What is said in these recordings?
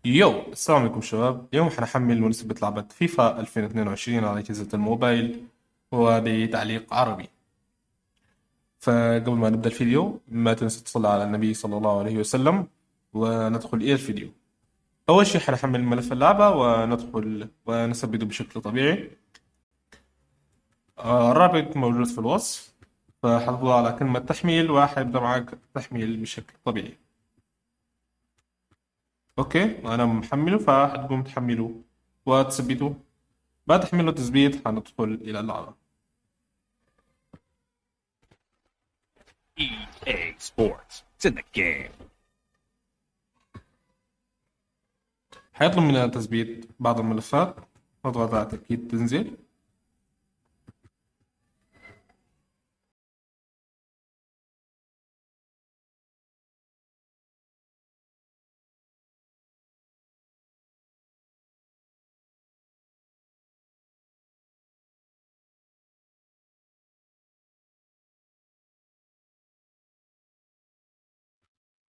يو السلام عليكم شباب. اليوم حنحمل ونثبت لعبة فيفا 2022 على أجهزة الموبايل وبتعليق عربي. فقبل ما نبدأ الفيديو ما تنسوا تصلي على النبي صلى الله عليه وسلم وندخل إلى الفيديو. أول شيء حنحمل ملف اللعبة وندخل ونثبته بشكل طبيعي. الرابط موجود في الوصف، فحضغط على كلمة تحميل وحيبدأ معك التحميل بشكل طبيعي. اوكي انا محمله، فحتقوم تحمله وتثبته. بعد تحميل وتثبيت حندخل الى اللعبة. EA Sports. It's in the game. حيطلب مننا تثبيت بعض الملفات، نضغط على تأكيد تنزيل.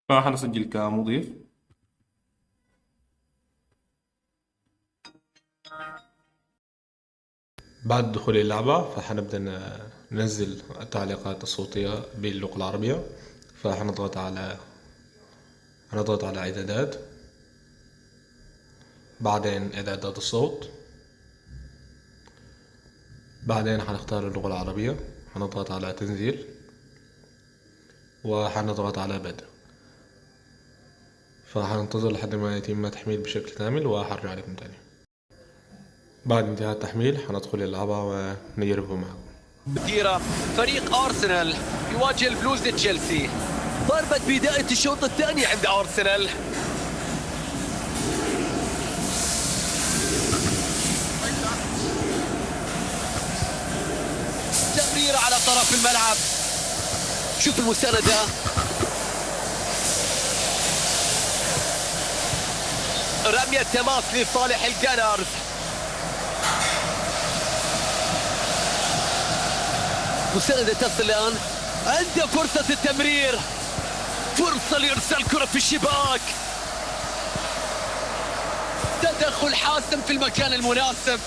فحنسجل كمضيف. بعد دخول اللعبة فحنبدأ ننزل التعليقات الصوتية باللغة العربية. فحنضغط على إعدادات، بعدين إعدادات الصوت، بعدين حنختار اللغة العربية، حنضغط على تنزيل وحنضغط على بدء. فحننتظر لحد ما يتم تحميل بشكل كامل وحرجع لكم تاني. بعد انتهاء التحميل حندخل اللعبة ونجربه معكم. كثيرة. فريق أرسنال يواجه البلوز تشيلسي. ضربة بداية الشوط الثاني عند أرسنال. تمريرة على طرف الملعب. شوف المساندة. رمية تماس لصالح الجانرز. مساندة تصل الآن. عنده فرصة التمرير، فرصة لإرسال كرة في الشباك. تدخل حاسم في المكان المناسب.